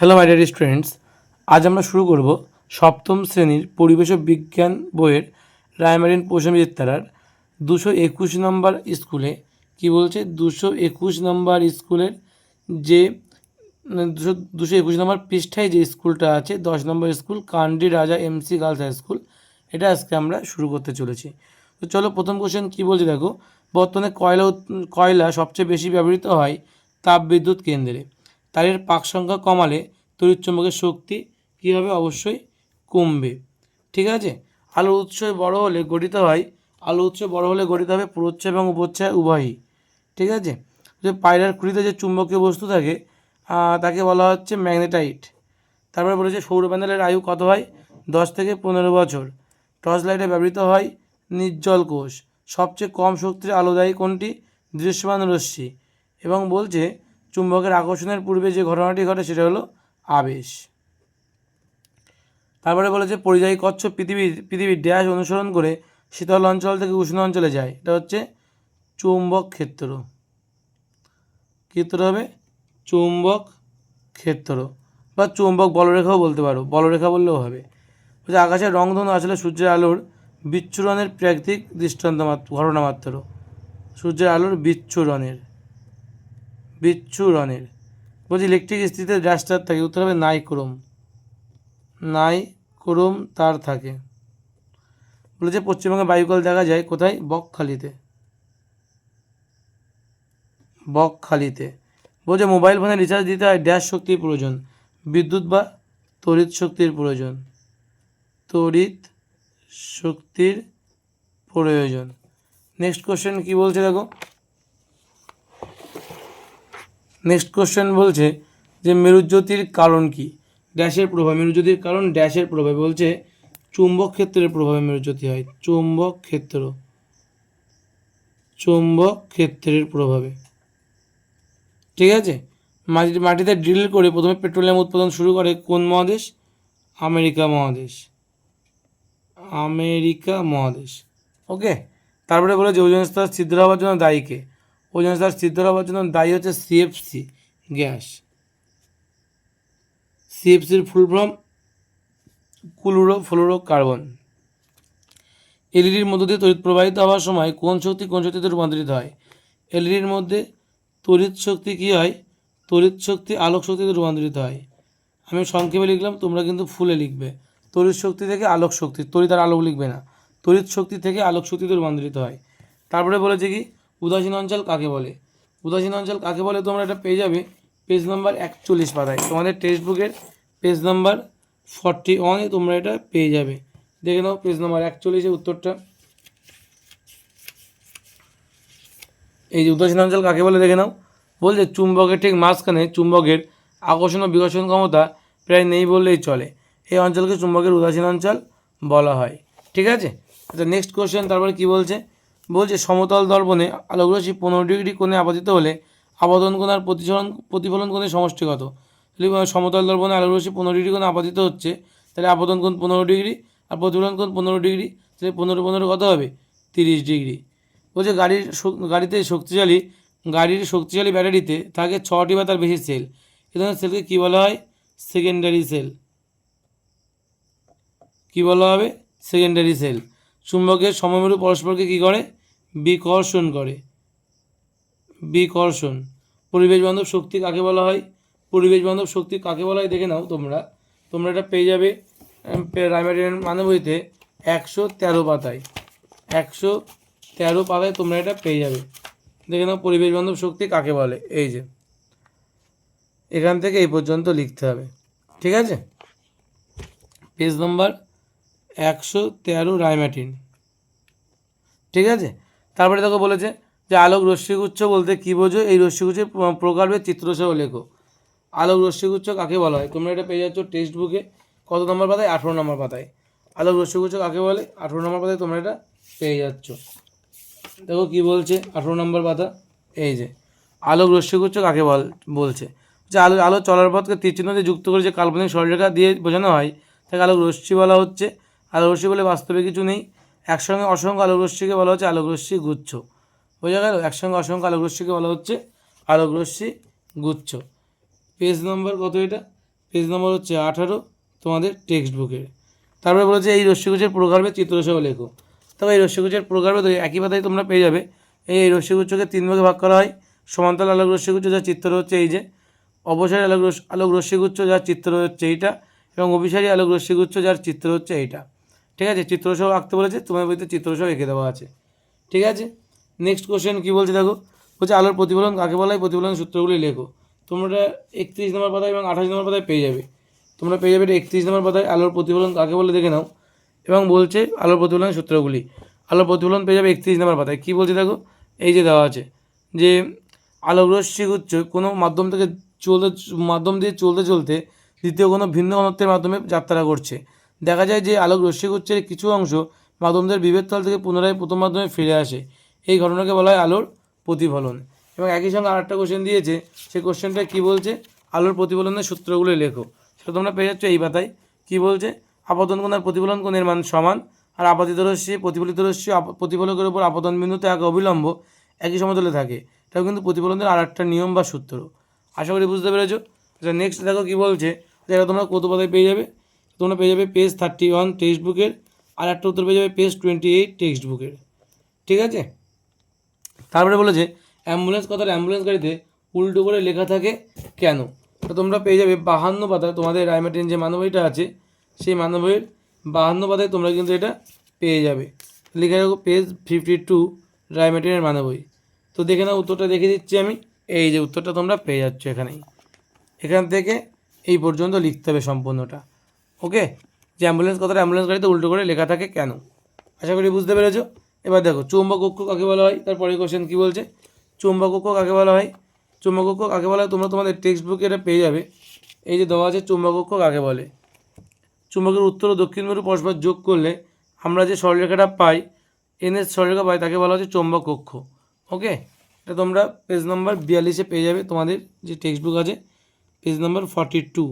Hello my dear students, আজ আমরা শুরু করব সপ্তম শ্রেণীর পরিবেশ ও বিজ্ঞান বইয়ের রায়মার্টিন প্রসেনজিৎ তারার 221 নম্বর স্কুলে কি বলছে 221 নম্বর স্কুলের যে 221 নম্বর পৃষ্ঠায় যে স্কুলটা আছে 10 নম্বর স্কুল কান্ডি রাজা এমসি গার্লস হাই স্কুল, এটা আজকে আমরা শুরু করতে চলেছি। তো চলো প্রথম কোশ্চেন কী বলছে দেখো। বর্তমানে কয়লা সবচেয়ে বেশি ব্যবহৃত হয় তাপবিদ্যুৎ কেন্দ্রে। তারের পাক সংখ্যা কমালে তড়িৎচুম্বকের শক্তি কী হবে? অবশ্যই কমবে। ঠিক আছে। আলোর উৎস বড় হলে গঠিত হবে প্রচ্ছায়া এবং উপচ্ছায়া উভয়ই। ঠিক আছে। যে পায়রার খুঁড়িতে যে চুম্বকীয় বস্তু থাকে তাকে বলা হচ্ছে ম্যাগনেটাইট। তারপরে বলেছে সৌর প্যানেলের আয়ু কত হয়? 10 থেকে 15 বছর। টর্চ লাইটে ব্যবহৃত হয় নির্জল কোষ। সবচেয়ে কম শক্তির আলোদায়ী কোনটি? দৃশ্যমান রশ্মি। এবং বলছে চুম্বকের আকর্ষণের পূর্বে যে ঘটনাটি ঘটে সেটা হলো আবেশ। তারপরে বলেছে পরিযায়ী কচ্ছপ পৃথিবীর ড্যাশ অনুসরণ করে শীতল অঞ্চল থেকে উষ্ণ অঞ্চলে যায়। এটা হচ্ছে চুম্বক ক্ষেত্র। ক্ষেত্র হবে চুম্বক ক্ষেত্র বা চুম্বক বলরেখাও বলতে পারো, বলরেখা বললেও হবে। বলছে আকাশের রংধনু আসলে সূর্যের আলোর বিচ্ছুরণের প্রাকৃতিক দৃষ্টান্ত ঘটনা মাত্র। সূর্যের আলোর বিচ্ছুরণের বলছি ইলেকট্রিক স্থিতিতে ড্যাশ তার থাকে। উত্তর হবে নাইক্রোম তার থাকে। বলেছে পশ্চিমবঙ্গে বায়ুকল দেখা যায় কোথায়? বকখালিতে। বলছে মোবাইল ফোনে রিচার্জ দিতে হয় ড্যাশ শক্তির প্রয়োজন। বিদ্যুৎ বা তড়িৎ শক্তির প্রয়োজন। নেক্সট কোশ্চেন কি বলছে দেখো। নেক্সট কোশ্চেন বলছে যে মেরুজ্যোতির কারণ কি? ড্যাশের প্রভাব। মেরুজ্যোতির কারণ ড্যাশের প্রভাবে। বলছে চুম্বক ক্ষেত্রের প্রভাবে মেরুজ্যোতি হয়। চুম্বক ক্ষেত্রের প্রভাবে। ঠিক আছে। মাটিতে ড্রিল করে প্রথমে পেট্রোলিয়াম উৎপাদন শুরু করে কোন মহাদেশ? আমেরিকা মহাদেশ। ওকে। তারপরে বলে যে ওজোন স্তর ছিদ্র হওয়ার জন্য দায়ী কে? ওজোন স্তর ছিদ্র হওয়ার জন্য দায়ী হচ্ছে সিএফসি গ্যাস। সিএফসির ফুল ফর্ম ক্লোরোফ্লোরোকার্বন। এলইডির মধ্য দিয়ে তড়িৎ প্রবাহিত হওয়ার সময় কোন শক্তিতে রূপান্তরিত হয়? এলইডির মধ্যে তড়িৎ শক্তি কী হয়? তড়িৎ শক্তি আলোক শক্তিতে রূপান্তরিত হয়। আমি সংক্ষেপে লিখলাম, তোমরা কিন্তু ফুলে লিখবে। তড়িৎ শক্তি থেকে আলোক শক্তি, তড়িৎ আর আলোক লিখবে না। তড়িৎ শক্তি থেকে আলোক শক্তিতে রূপান্তরিত হয়। তারপরে বলেছে কি উদাসীন অঞ্চল কাকে বলে? উদাসীন অঞ্চল কাকে বলে তোমরা এটা পেয়ে যাবে পেজ নাম্বার 41 পাতায়। তোমাদের টেক্সট বুকের পেজ নাম্বার 41-এ তোমরা এটা পেয়ে যাবে। দেখে নাও পেজ নাম্বার 41-এ উত্তরটা। এই যে উদাসীন অঞ্চল কাকে বলে দেখে নাও। বলছে চুম্বকের ঠিক মাঝখানে চুম্বকের আকর্ষণ ও বিকর্ষণ ক্ষমতা প্রায় নেই বললেই চলে। এই অঞ্চলকে চুম্বকের উদাসীন অঞ্চল বলা হয়। ঠিক আছে। আচ্ছা নেক্সট কোশ্চেন তারপরে কি বলছে? বলছে সমতল দর্পণে আলোকরশ্মি 15 ডিগ্রি কোণে আপতিত হলে আপতন কোণ আর প্রতিফলন কোণের সমষ্টি কত? সমতল দর্পণে আলোকরশ্মি 15 ডিগ্রি কোণে আপতিত হচ্ছে, তাহলে আপতন কোণ 15 ডিগ্রি আর প্রতিফলন কোণ 15 ডিগ্রি, তাহলে 15 কত হবে? 30 ডিগ্রি। বলছে গাড়ির শক্তিশালী ব্যাটারিতে থাকে 6টি বা তার বেশি সেল। এ ধরনের সেলকে কী বলা হয়? Secondary sell. চুম্বকের সমমেরু পরস্পরকে কী করে? বিকর্ষণ। পরিবেশ বান্ধব শক্তি কাকে বলা হয়? দেখে নাও তোমরা এটা পেয়ে যাবে রায়মার্টিনের মানে বইতে 113 পাতায়। 113 পাতায় তোমরা এটা পেয়ে যাবে। দেখে নাও পরিবেশ বান্ধব শক্তি কাকে বলে। এই যে এখান থেকে এই পর্যন্ত লিখতে হবে। ঠিক আছে। পেজ নম্বর 113 রায়মার্টিন। ঠিক আছে। তারপরে দেখো বলেছে যে আলোক রশ্মিগুচ্ছ বলতে কী বোঝো? এই রশ্মিগুচ্ছের প্রকারভেদ চিত্রসহ লেখো। আলোক রশ্মিগুচ্ছ কাকে বলা হয়? তোমরা এটা পেয়ে যাচ্ছ টেক্সট বুকে কত নম্বর পাতায়? 18 নম্বর পাতায়। আলোক রশ্মিগুচ্ছ কাকে বলে? 18 নম্বর পাতায় তোমরা এটা পেয়ে যাচ্ছ। দেখো কি বলছে 18 নম্বর পাতা। এই যে আলোক রশ্মিগুচ্ছ কাকে বলছে যে আলো চলার পথকে তীরচিহ্ন দিয়ে যুক্ত করে যে কাল্পনিক সরলরেখা দিয়ে বোঝানো হয় তাকে আলোক রশ্মি বলা হচ্ছে। আলোক রশ্মি বলে বাস্তবে কিছু নেই। একসঙ্গে অসংখ্য আলোক রশ্মিকে বলা হচ্ছে আলোক রশ্মি গুচ্ছ। বোঝা গেল? একসঙ্গে অসংখ্য আলোক রশ্মিকে বলা হচ্ছে আলোক রশ্মি গুচ্ছ। পেজ নম্বর কত এটা? পেজ নম্বর হচ্ছে 18 তোমাদের টেক্সট বুকের। তারপরে বলেছে এই রশ্মিগুচ্ছের প্রকারভেদ চিত্রসহ লেখো। তবে এই রশ্মিগুচ্ছের প্রকারভেদ একই পাতায় তোমরা পেয়ে যাবে। এই রশ্মিগুচ্ছকে 3 ভাগে ভাগ করা হয়। সমান্তরাল আলোক রশ্মিগুচ্ছ যার চিত্র হচ্ছে এই যে, অপসারী আলোক রশ্মিগুচ্ছ যার চিত্র হচ্ছে এইটা, এবং অভিসারী আলোক রশ্মিগুচ্ছ যার চিত্র হচ্ছে এইটা। ঠিক আছে, চিত্রসহ আঁকতে বলেছে, তোমার বইতে চিত্রসহ এঁকে দেওয়া আছে। ঠিক আছে, নেক্সট কোশ্চেন কী বলছে দেখো, বলছে আলোর প্রতিফলন কাকে বলা হয়, প্রতিফলন সূত্রগুলি লেখো। তোমরা 31 নম্বর পাতায় এবং 28 নম্বর পাতায় পেয়ে যাবে। তোমরা পেয়ে যাবে 31 নম্বর পাতায় আলোর প্রতিফলন কাকে বলে দেখে নাও, এবং বলছে আলোর প্রতিফলনের সূত্রগুলি। আলোর প্রতিফলন পেয়ে যাবে 31 নম্বর পাতায়। কী বলছে দেখো, এই যে দেওয়া আছে যে আলোক রশ্মিগুচ্ছ কোনো মাধ্যম দিয়ে চলতে চলতে দ্বিতীয় কোনো ভিন্ন ঘনত্বের মাধ্যমে যাত্রা করছে। দেখা যায় যে আলোক রশ্মিগুচ্ছের কিছু অংশ মাধ্যমদের বিভেদ তল থেকে পুনরায় প্রথম মাধ্যমে ফিরে আসে। এই ঘটনাকে বলা হয় আলোর প্রতিফলন। এবং একই সঙ্গে আরেকটা কোশ্চেন দিয়েছে, সেই কোশ্চেনটা কী বলছে, আলোর প্রতিফলনের সূত্রগুলো লেখো। সেটা তোমরা পেয়ে যাচ্ছ এই পাতায়। কী বলছে, আপতন কোণ আর প্রতিফলন কোণের মান সমান, আর আপতিত রশ্মি প্রতিফলিত রশ্মি প্রতিফলকের উপর আপতন বিন্দুতে এক অবিলম্ব একই সমতলে থাকে। এটাও কিন্তু প্রতিফলনের আর একটা নিয়ম বা সূত্র। আশা করি বুঝতে পেরেছো। আচ্ছা, নেক্সট দেখো কী বলছে, যেটা তোমরা কত পাতায় পেয়ে যাবে, তোমরা পেয়ে যাবে পেজ 31 টেক্সট বুকের, আর একটা উত্তর পেয়ে যাবে পেজ 28 টেক্সট বুকের। ঠিক আছে, তারপরে বলেছে অ্যাম্বুলেন্স কথার অ্যাম্বুলেন্স গাড়িতে উল্টো করে লেখা থাকে কেন। তো তোমরা পেয়ে যাবে 52 পাতায়, তোমাদের রায়মার্টিন যে মানবইটা আছে সেই মানবইয়ের 52 পাতায় তোমরা কিন্তু এটা পেয়ে যাবে। লিখে রাখো পেজ 52 রায়মার্টিনের মানবই। তো দেখে নাও, উত্তরটা দেখে দিচ্ছি আমি। এই যে উত্তরটা তোমরা পেয়ে যাচ্ছ এখানেই, এখান থেকে এই পর্যন্ত লিখতে হবে সম্পূর্ণটা। ওকে, যে অ্যাম্বুলেন্স কথাটা অ্যাম্বুলেন্স গাড়িতে উল্টো করে লেখা থাকে কেন। আশা করি বুঝতে পেরেছো। এবার দেখো চৌম্বক অক্ষ কাকে বলা হয়, তারপরে কোশ্চেন কী বলছে, চৌম্বক অক্ষ কাকে বলা হয়। চৌম্বক অক্ষ কাকে বলা হয় তোমরা তোমাদের টেক্সট বুকে এটা পেয়ে যাবে। এই যে দেওয়া আছে চৌম্বক অক্ষ কাকে বলে। চুম্বকের উত্তর ও দক্ষিণ মেরু পরস্পর যোগ করলে আমরা যে সরলরেখাটা পাই, এনএস সরলরেখা পাই, তাকে বলা হচ্ছে চৌম্বক অক্ষ। ওকে, এটা তোমরা পেজ নম্বর 42-এ পেয়ে যাবে, তোমাদের যে টেক্সট বুক আছে পেজ নম্বর 42।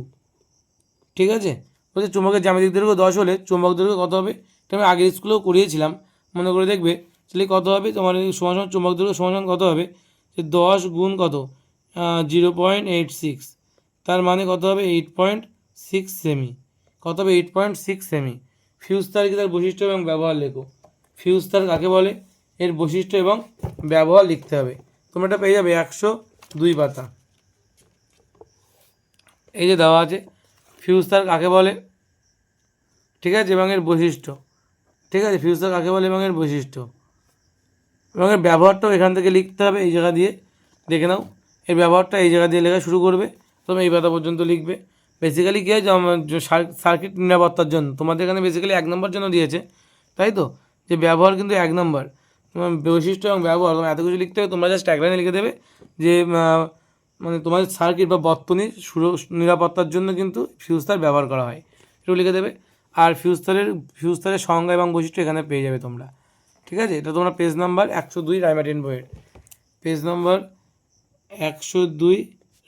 ঠিক আছে, বলছে চুম্বকের জ্যামিতিক দৈর্ঘ্য 10 হলে চুম্বক দৈর্ঘ্য কত হবে। এটা আমি আগের স্কুলেও করিয়েছিলাম, মনে করে দেখবে। তাহলে কত হবে তোমার সমান চুম্বক দৈর্ঘ্য সমান কত হবে, যে 10 গুণ কত 0.86, তার মানে কত হবে 8.6 সেমি। কত হবে 8.6 সেমি। ফিউজ তার কি, তার বৈশিষ্ট্য এবং ব্যবহার লেখো। ফিউজ তার কাকে বলে, এর বৈশিষ্ট্য এবং ব্যবহার লিখতে হবে। তোমরা এটা পেয়ে যাবে 102 পাতা। এই যে দেওয়া আছে ফিউজ তার কাকে বলে, ঠিক আছে, এবং এর বৈশিষ্ট্য। ঠিক আছে, ফিউজ তার কাকে বলে এবং এর বৈশিষ্ট্য এবং এর ব্যবহারটাও এখান থেকে লিখতে হবে। এই জায়গা দিয়ে দেখে নাও, এর ব্যবহারটা এই জায়গা দিয়ে লেখা শুরু করবে, তোমরা এই পাতা পর্যন্ত লিখবে। বেসিক্যালি কী হয়, সার্কিট নিরাপত্তার জন্য তোমাদের এখানে বেসিক্যালি 1 নম্বর জন্য দিয়েছে, তাই তো, যে ব্যবহার কিন্তু 1 নম্বর। তোমার বৈশিষ্ট্য এবং ব্যবহার তোমার এত কিছু লিখতে হবে, তোমরা জাস্ট এক লাইনে লিখে দেবে যে মানে তোমাদের সার্কিট বা বর্তনী নিরাপত্তার জন্য কিন্তু ফিউজ তার ব্যবহার করা হয়, একটু লিখে দেবে। আর ফিউজ তারের সংজ্ঞা এবং বৈশিষ্ট্য এখানে পেয়ে যাবে তোমরা। ঠিক আছে, এটা তোমরা পেজ নাম্বার 102 রায়মার্টিন বইয়ের, পেজ নম্বর 102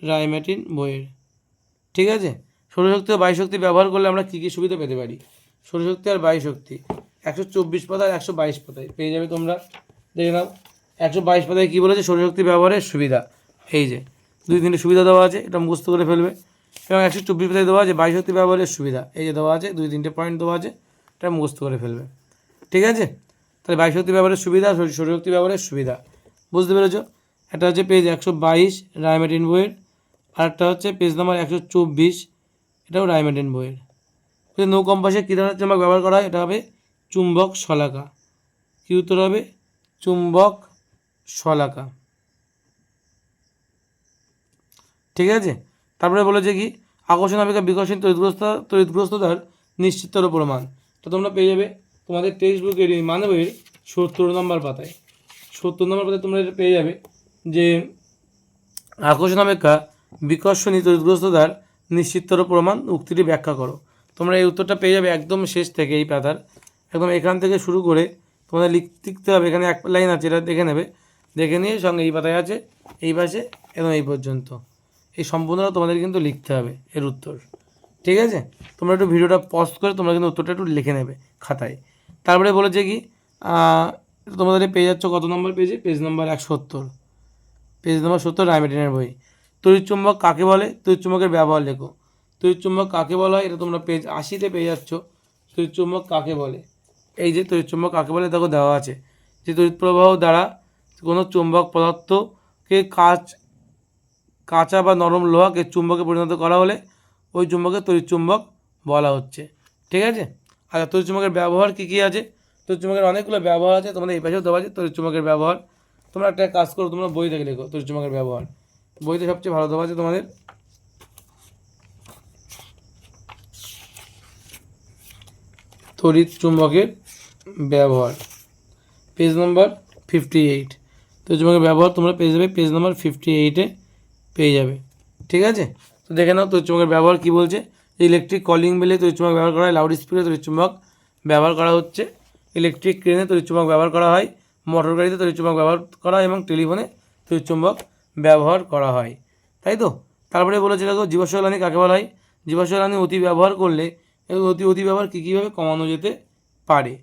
রায়মার্টিন বইয়ের। ঠিক আছে, সৌরশক্তি ও বায়ুশক্তি ব্যবহার করলে আমরা কী কী সুবিধা পেতে পারি। সৌরশক্তি আর বায়ুশক্তি 124 পাতায় 122 পাতায় পেয়ে যাবে তোমরা, দেখে নাও। 122 পাতায় কী বলেছে, সৌরশক্তি ব্যবহারের সুবিধা। এই যে 2-3টে সুবিধা দেওয়া আছে, এটা মুখস্থ করে ফেলবে। এবং 124 পাতায় দেওয়া আছে বায়ুশক্তি ব্যবহারের সুবিধা। এই যে দেওয়া আছে 2-3টে পয়েন্ট দেওয়া আছে, এটা মুখস্থ করে ফেলবে। ঠিক আছে, তাহলে বায়ুশক্তি ব্যবহারের সুবিধা, সৌরশক্তি ব্যবহারের সুবিধা বুঝতে পেরেছো। একটা হচ্ছে পেজ 122 রায়মার্টিন বইয়ের, আর একটা হচ্ছে পেজ নাম্বার 124, এটাও রায়মার্টিন বইয়ের। নৌ কম্পাসে কী ধরনের চুম্বক ব্যবহার করা হয়, এটা হবে চুম্বক শলাকা। কী উত্তর হবে, চুম্বক শলাকা। ঠিক আছে, তারপরে বলেছে কি, আকর্ষণ অপেক্ষা বিকর্ষণ তড়িৎগ্রস্ততার নিশ্চিততর প্রমাণ। তো তোমরা পেয়ে যাবে তোমাদের টেক্সট বুকের মানবইয়ের 70 নম্বর পাতায়। 70 নম্বর পাতায় তোমরা এটা পেয়ে যাবে যে আকর্ষণ অপেক্ষা বিকর্ষণী তড়িৎগ্রস্ততার নিশ্চিততর প্রমাণ, উক্তিটি ব্যাখ্যা করো। তোমরা এই উত্তরটা পেয়ে যাবে একদম শেষ থেকে, এই পাতার একদম এখান থেকে শুরু করে তোমাদের লিখতে হবে। এখানে এক লাইন আছে, এটা দেখে নেবে, দেখে নিয়ে সঙ্গে এই পাতায় আছে, এই পাশে এবং এই পর্যন্ত, এই সম্পূর্ণটা তোমাদের কিন্তু লিখতে হবে এর উত্তর। ঠিক আছে, তোমরা একটু ভিডিওটা পজ করে তোমরা কিন্তু উত্তরটা একটু লিখে নেবে খাতায়। তারপরে বলেছে কি, তোমাদের পেয়ে যাচ্ছ কত নম্বর পেজে, পেজ নম্বর 170, পেজ নম্বর 70 রায়মার্টিনের বই। তড়িৎচুম্বক কাকে বলে, তড়িৎচুম্বকের ব্যবহার লেখো। তড়িৎচুম্বক কাকে বলা হয়, এটা তোমরা পেজ 80-তে পেয়ে যাচ্ছ। তড়িৎচুম্বক কাকে বলে, এই যে তড়িৎচুম্বক কাকে বলে দেখো দেওয়া আছে যে তড়িৎ প্রবাহ দ্বারা কোনো চুম্বক পদার্থকে কাঁচা বা নরম লোহাকে চুম্বকে পরিণত করা হলে ওই চুম্বকে তড়িৎচুম্বক বলা হচ্ছে। ঠিক আছে। আর তড়িৎচুম্বকের ব্যবহার কী কী আছে, তড়িৎচুম্বকের অনেকগুলো ব্যবহার আছে, তোমাদের এই পাশেও দেওয়া আছে তড়িৎচুম্বকের ব্যবহার। তোমরা একটা কাজ করো, তোমরা বই থেকে লেখো তড়িৎচুম্বকের ব্যবহার, বইতে সবচেয়ে ভালো দেওয়া আছে তোমাদের। তড়িৎচুম্বকের ব্যবহার পেজ নম্বর 58। তড়িৎচুম্বকের ব্যবহার তোমরা পেয়ে যাবে পেজ নম্বর 58-এ পেয়ে যাবে। ঠিক আছে। তো দেখে নাও তড়িৎচুম্বকের ব্যবহার কী বলছে। ইলেকট্রিক কলিং বেলে তড়িৎচুম্বক ব্যবহার করা হয়, লাউড স্পিকারে তড়িৎচুম্বক ব্যবহার করা হচ্ছে, ইলেকট্রিক ক্রেনে তড়িৎচুম্বক ব্যবহার করা হয়, মোটর গাড়িতে তড়িৎচুম্বক ব্যবহার করা হয় এবং টেলিফোনে তড়িৎচুম্বক ব্যবহার করা হয়। তাই তো। তারপরে বলেছে দেখো জীবাশ্ম জ্বালানি কাকে বলা হয়। জীবাশ্ম জ্বালানি অতি ব্যবহার করলে অতি ব্যবহার কী কীভাবে কমানো যেতে পারে,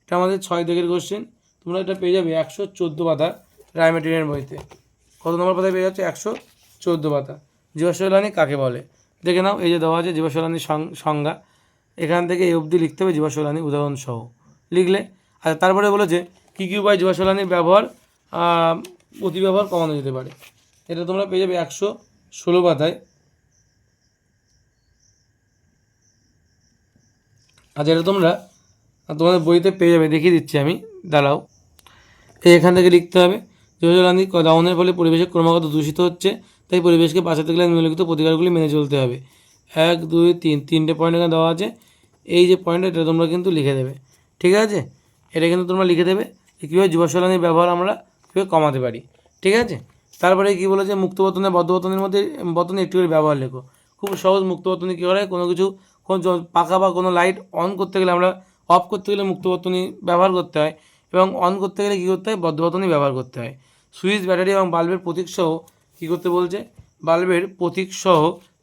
এটা আমাদের 6 দাগের কোশ্চেন। তোমরা এটা পেয়ে যাবে 114 পাতা রায়মার্টিনের বইতে। কত নম্বর পাতায় পেয়ে যাচ্ছে, 114 পাতা। জীবাশ্ম জ্বালানি কাকে বলে দেখে নাও, এই যে দেওয়া আছে জীবাশ্ম জ্বালানির সংজ্ঞা, এখান থেকে এই অবধি লিখতে হবে জীবাশ্ম জ্বালানি উদাহরণসহ লিখলে। আর তারপরে বলেছে কী কী উপায় জীবাশ্ম জ্বালানির ব্যবহার অতি ব্যবহার কমানো যেতে পারে, এটা তোমরা পেয়ে যাবে 116 পাতায়। আর যেটা তোমরা তোমাদের বইতে পেয়ে যাবে, দেখিয়ে দিচ্ছি আমি, দাঁড়াও। এখান থেকে লিখতে হবে জীবাশ্ম জ্বালানি দহনের ফলে পরিবেশ ক্রমাগত দূষিত হচ্ছে, তাই পরিবেশকে বাঁচাতে গেলে নিম্নলিখিত প্রতিকারগুলি মেনে চলতে হবে। 1, 2, 3 তিনটে পয়েন্ট এখানে দেওয়া আছে। এই যে পয়েন্ট, এটা তোমরা কিন্তু লিখে দেবে। ঠিক আছে। এটা কিন্তু তোমরা লিখে দেবে কীভাবে জীবাশ্ম জ্বালানির ব্যবহার আমরা কীভাবে কমাতে পারি। ঠিক আছে। তারপরে কী বলেছে, মুক্ত বর্তনী বদ্ধ বর্তনীর মধ্যে বর্তনী একটু করে ব্যবহার লেখো। খুব সহজ। মুক্ত বর্তনী কী করে, কোনো কিছু পাখা বা কোনো লাইট অন করতে গেলে আমরা অফ করতে গেলে মুক্ত বর্তনী ব্যবহার করতে হয় এবং অন করতে গেলে কী করতে হয়, বদ্ধ বর্তনী ব্যবহার করতে হয়। সুইচ, ব্যাটারি এবং বাল্বের প্রতীক সহ কী করতে বলছে, বাল্বের প্রতীক সহ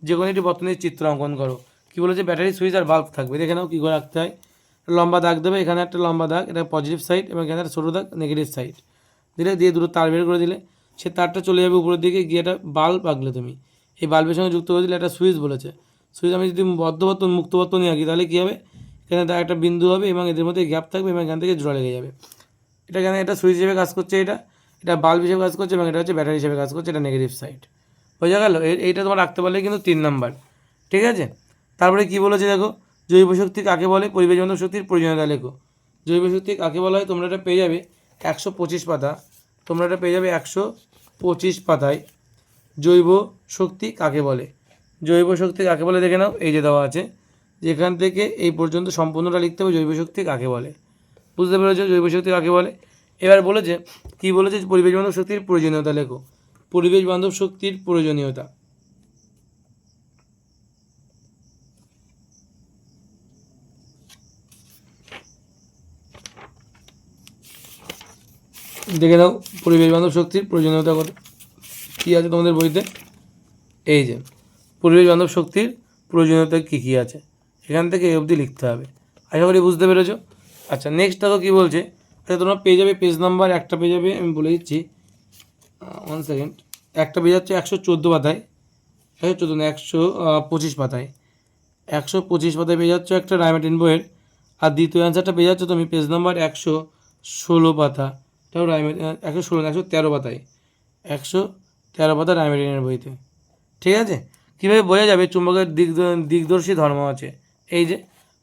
যে কোনো একটি বর্তনীর চিত্র অঙ্কন করো। কী বলেছে, ব্যাটারি, সুইচ আর বাল্ব থাকবে। দেখে নাও কী করে রাখতে হয়। লম্বা দাগ দেবে, এখানে একটা লম্বা দাগ, এটা পজিটিভ সাইড এবং এখানে একটা ছোটো দাগ নেগেটিভ সাইড দিলে, দিয়ে দুটো তার বের করে দিলে, সে তারটা চলে যাবে উপরের দিকে গিয়ে একটা বাল্ব আঁকলে তুমি, এই বাল্বের সঙ্গে যুক্ত করে দিলে একটা সুইচ বলেছে। সুইচ আমি যদি বদ্ধ বর্তনী মুক্ত বর্তনী আঁকি তাহলে কী হবে, এখানে তার একটা বিন্দু হবে এবং এদের মধ্যে গ্যাপ থাকবে এবং এখান থেকে জোড়া লেগে যাবে। এটা এখানে এটা সুইচ হিসেবে কাজ করছে, এটা বাল্ব হিসেবে কাজ করছে এবং এটা হচ্ছে ব্যাটারি হিসেবে কাজ করছে, এটা নেগেটিভ সাইড। বোঝা গেল। এইটা তোমার রাখতে পারলে কিন্তু 3 নাম্বার। ঠিক আছে। তারপরে কী বলেছে দেখো, জৈব শক্তি কাকে বলে, পরিবেশ বান্ধব শক্তির প্রয়োজনীয়তা লেখো। জৈব শক্তি কাকে বলা হয়, তোমরা এটা পেয়ে যাবে 125 পাতা। তোমরা এটা পেয়ে যাবে 125 পাতায়। জৈব শক্তি কাকে বলে, জৈব শক্তি কাকে বলে দেখে নাও, এই যে দেওয়া আছে, যেখান থেকে এই পর্যন্ত সম্পূর্ণটা লিখতে হবে জৈব শক্তি কাকে বলে। বুঝতে পেরেছো জৈব শক্তি কাকে বলে। এবার বলেছে কী বলেছে, পরিবেশ বান্ধব শক্তির প্রয়োজনীয়তা লেখো। পরিবেশ বান্ধব শক্তির প্রয়োজনীয়তা দেখে নাও, পরিবেশ বান্ধব শক্তির প্রয়োজনীয়তা কী আছে তোমাদের বইতে, এই যে পরিবেশ বান্ধব শক্তির প্রয়োজনীয়তা কী কী আছে, এখান থেকে এই অবধি লিখতে হবে। আশা করি বুঝতে পেরেছো। আচ্ছা, নেক্সট দেখো কী বলছে। আচ্ছা, তোমরা পেয়ে যাবে পেজ নাম্বার, একটা পেয়ে যাবে, আমি বলে দিচ্ছি 1 সেকেন্ড, একটা পেয়ে যাচ্ছে 114 পাতায়, 114 না 125 পাতায়, 125 পাতায় পেয়ে যাচ্ছ একটা রায়মার্টিন বইয়ের। আর দ্বিতীয় অ্যান্সারটা পেয়ে যাচ্ছ তুমি পেজ নাম্বার 116 পাতা, এটাও রায়মার্টিন, 116 না 113 পাতায়, 113 পাতা রায়মার্টিনের বইতে। ঠিক আছে। কীভাবে বোঝা যাবে চুম্বকের দিকদর্শী ধর্ম আছে, এই যে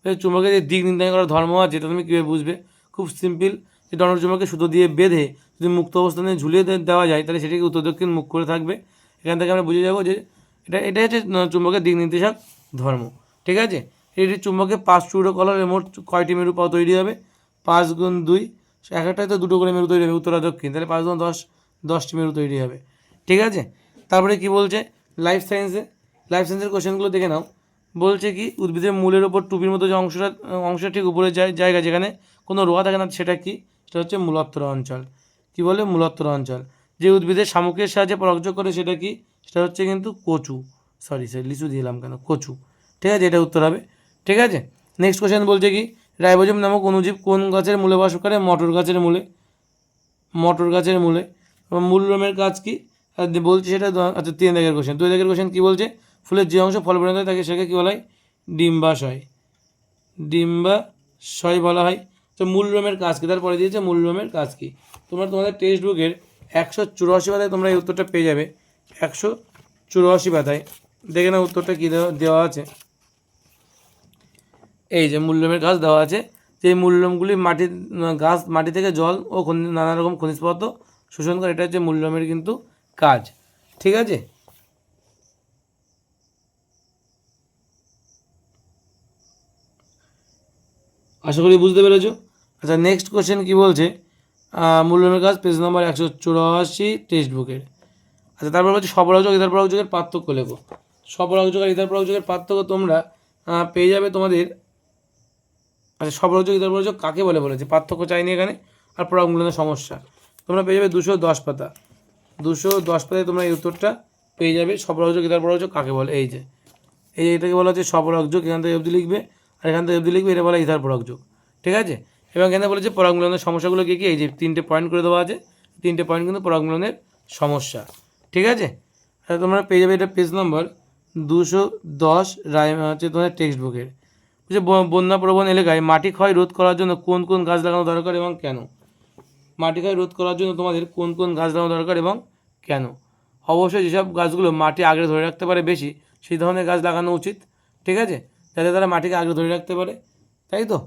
চুম্বকের যে দিক নির্ণয় করার ধর্ম আছে, এটা তুমি কীভাবে বুঝবে, খুব সিম্পল। যে চুম্বককে সুতো দিয়ে বেঁধে যদি মুক্ত অবস্থানে ঝুলিয়ে দেওয়া যায় তাহলে সেটিকে উত্তর দক্ষিণ মুখ করে থাকবে। এখান থেকে আমরা বুঝে যাবো যে এটা হচ্ছে চুম্বকের দিক নির্দেশক ধর্ম। ঠিক আছে। এটি চুম্বকে 5 টুকরো কলমে মোট কয়টি মেরু পাও তৈরি হবে, 5 গুণ 2, এক একটাই তো 2টো করে মেরু তৈরি হবে উত্তর আর দক্ষিণ, তাহলে 5 গুণ 10, 10টি মেরু তৈরি হবে। ঠিক আছে। তারপরে কি বলছে, লাইফ সায়েন্সের কোশ্চেনগুলো দেখে নাও। বলছে কি, উদ্ভিদের মূলের ওপর টুপির মতো যে অংশটা ঠিক উপরে জায়গা যেখানে কোনো রোয়া থাকে না, সেটা কি, সেটা হচ্ছে মূলোত্তর অঞ্চল। কি বলে, মূলোত্তর অঞ্চল। যে উদ্ভিদের শামুকের সাহায্যে পরাগযোগ করে সেটা কি, সেটা হচ্ছে কিন্তু কচু, সরি লিচু দিলাম কেন, কচু। ঠিক আছে, এটা উত্তর হবে। ঠিক আছে। নেক্সট কোশ্চেন বলছে কি, রাইবোজোম নামক অণুজীব কোন গাছের মূলে বাস করে, মটর গাছের মূলে। মূল রোমের কাজ কি বলছে সেটা, আচ্ছা 3 দাগের কোশ্চেন। 2 দাগের কোশ্চেন কী বলছে, ফুলের যে অংশ ফল পরিণত হয় তাকে সেটাকে কী বলা হয়? ডিম্বাশয়। ডিম্বাশয় বলা হয়। তো মূলরোমের কাজ কী? তারপরে দিয়েছে মূলরোমের কাজ কী। তোমাদের টেক্সট বুকের 184 পাতায় তোমরা এই উত্তরটা পেয়ে যাবে। 184 পাতায় দেখে নাও উত্তরটা কী দেওয়া আছে। এই যে মূলরোমের কাজ দেওয়া আছে, যে এই মূলরোমগুলি মাটি থেকে জল ও নানা রকম খনিজ পদার্থ শোষণ করে, এটা হচ্ছে মূলরোমের কিন্তু কাজ। ঠিক আছে, আশা করি বুঝতে পেরেছো। আচ্ছা, নেক্সট কোশ্চেন কী বলছে? মূলরোমের কাজ পেজ নম্বর 184 টেক্সট বুকের। আচ্ছা, তারপর বলছে সপরাগযোগ ইথারপরাগযোগের পার্থক্য লেখো। সপরাগযোগ আর ইথারপরাগযোগের পার্থক্য তোমরা পেয়ে যাবে তোমাদের। আচ্ছা, সপরাগযোগ ইথারপরাগযোগ কাকে বলেছে, পার্থক্য চাইনি এখানে, আর পরাগ মূলনের সমস্যা তোমরা পেয়ে যাবে 210 পাতা। 210 পাতায় তোমরা এই উত্তরটা পেয়ে যাবে। সপরাগযোগ ইথারপরাগযোগ কাকে বলে? এই যে এটাকে বলা হচ্ছে সপরাগযোগ, এখান থেকে অবধি লিখবে, আর এখান থেকে অবধি লিখবে, এটা বলা ইথারপরাগযোগ। ঠিক আছে, এবং এখানে বলেছে পরাগ মূলনের সমস্যাগুলো কী কী? এই যে 3টে পয়েন্ট করে দেওয়া আছে, 3টে পয়েন্ট কিন্তু পরাগ মূলনের সমস্যা। ঠিক আছে, তোমরা পেয়ে যাবে এটা পেজ নম্বর 210 হচ্ছে তোমাদের টেক্সট বুকের। যে বন্যা প্রবণ এলাকায় মাটি ক্ষয় রোধ করার জন্য কোন কোন গাছ লাগানো দরকার এবং কেন? মাটি ক্ষয় রোধ করার জন্য তোমাদের কোন কোন গাছ লাগানো দরকার এবং কেন? অবশ্যই যেসব গাছগুলো মাটি আগড়ে ধরে রাখতে পারে বেশি, সেই ধরনের গাছ লাগানো উচিত। ঠিক আছে, যাতে তারা মাটিকে আগড়ে ধরে রাখতে পারে, তাই তো?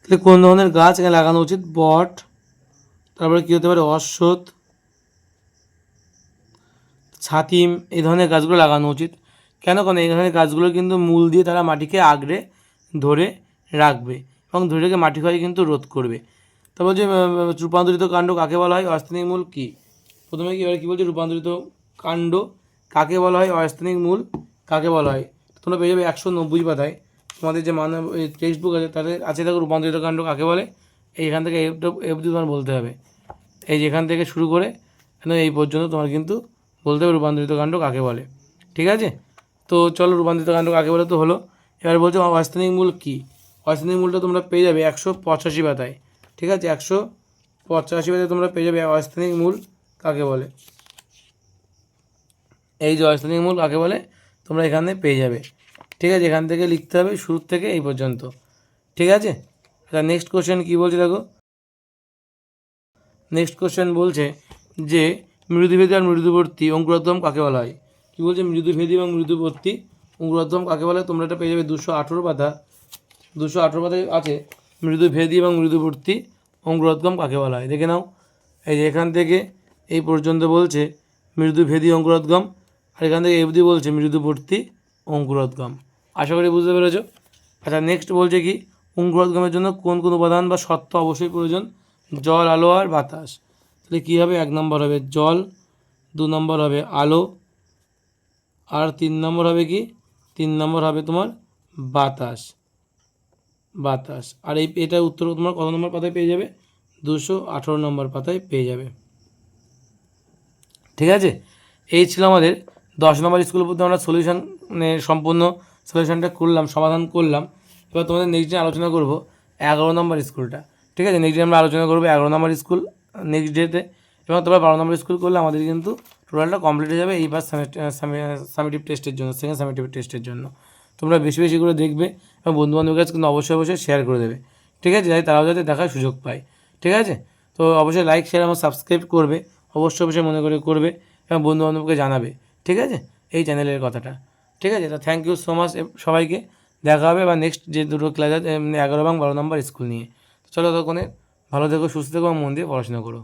তাহলে কোন ধরনের গাছ এখানে লাগানো উচিত? বট, তারপরে কী হতে পারে? অশ্বত্থ, ছাতিম, এই ধরনের গাছগুলো লাগানো উচিত। কেন? কারণ এই ধরনের গাছগুলো কিন্তু মূল দিয়ে তারা মাটিকে আগড়ে ধরে রাখবে এবং ধরে রেখে মাটি ক্ষয় কিন্তু রোধ করবে। তারপর যে রূপান্তরিত কাণ্ড কাকে বলা হয়? অস্থানিক মূল কী? প্রথমে এবার কী বলছে? রূপান্তরিত কাণ্ড কাকে বলা হয়? অস্থানিক মূল কাকে বলা হয়? তোমরা পেয়ে যাবে 190 পাতায় তোমাদের যে টেক্সট বুক আছে তাদের আছে দেখো রূপান্তরিত কাণ্ড কাকে বলে। এইখান থেকে অবধি তোমার বলতে হবে। এই যেখান থেকে শুরু করে এই পর্যন্ত তোমার কিন্তু বলতে হবে রূপান্তরিত কাণ্ড কাকে বলে। ঠিক আছে, তো চলো রূপান্তরিত কাণ্ড কাকে বলে তো হলো। এবার বলছো অস্থানিক মূল কী? অস্থানিক মূলটা তোমরা পেয়ে যাবে 185 পাতায়। ঠিক আছে, 185 পাতায় তোমরা পেয়ে যাবে অস্থানিক মূল কাকে বলে। এই যে অস্থানিক মূল কাকে বলে তোমরা এখানে পেয়ে যাবে। ঠিক আছে, এখান থেকে লিখতে হবে শুরু থেকে এই পর্যন্ত। ঠিক আছে, নেক্সট কোশ্চেন কী বলছে দেখো। নেক্সট কোশ্চেন বলছে যে মৃদুভেদী আর মৃদুবর্তী অঙ্কুরোদ্গম কাকে বলা হয়? কী বলছে? মৃদুভেদী এবং মৃদুবর্তী অঙ্কুরোদ্গম কাকে বলে? তোমরা এটা পেয়ে যাবে 218 পাতা। 218 পাতায় আছে মৃদুভেদী এবং মৃদুবর্তী অঙ্কুরোদ্গম কাকে বলা হয়। দেখে নাও, এই যে এখান থেকে এই পর্যন্ত বলছে মৃদুভেদী অঙ্কুরোদ্গম, আর এখান থেকে অবধি বলছে মৃদুবর্তী অঙ্কুরোদ্গম। আশা করি বুঝতে পেরেছো। আচ্ছা, নেক্সট বলছে কি? অঙ্কুরোদ্গমের জন্য কোন কোন উপাদান বা সত্ত্ব অবশ্যই প্রয়োজন? জল, আলো আর বাতাস। তাহলে কী হবে? 1 নম্বর হবে জল, 2 নম্বর হবে আলো, আর 3 নম্বর হবে কি? 3 নম্বর হবে তোমার বাতাস। আর এটা উত্তর তোমার কত নম্বর পাতায় পেয়ে যাবে? 218 নম্বর পাতায় পেয়ে যাবে। ঠিক আছে, এই ছিল আমাদের 10 নম্বর স্কুলের মধ্যে আমরা সম্পূর্ণ সলিউশনটা করলাম, সমাধান করলাম। এবার তোমাদের নেক্সট ডে আলোচনা করব 11 নম্বর স্কুলটা। ঠিক আছে, নেক্সট ডে আমরা আলোচনা করবো 11 নম্বর স্কুল নেক্সট ডেতে, এবং তোমরা 12 নম্বর স্কুল করলে আমাদের কিন্তু টোটালটা কমপ্লিট হয়ে যাবে এইবার সামেটিভ টেস্টের জন্য, সেকেন্ড সামেটিভ টেস্টের জন্য। তোমরা বেশি বেশি করে দেখবে এবং বন্ধুবান্ধবের কাছে কিন্তু অবশ্যই শেয়ার করে দেবে। ঠিক আছে, যাতে তারাও যাতে দেখার সুযোগ পায়। ঠিক আছে, তো অবশ্যই লাইক, শেয়ার এবং সাবস্ক্রাইব করবে, অবশ্যই মনে করে করবে এবং বন্ধুবান্ধবকে জানাবে। ঠিক আছে, এই চ্যানেলের কথাটা। ঠিক আছে, তো থ্যাংক ইউ সো মাচ সবাইকে। দেখা হবে বা নেক্সট যে দুটো ক্লাস আছে 11 এবং 12 নম্বর স্কুল নিয়ে। চলো ততক্ষণে ভালো থেকো, সুস্থ থেকো এবং মন দিয়ে পড়াশোনা করো।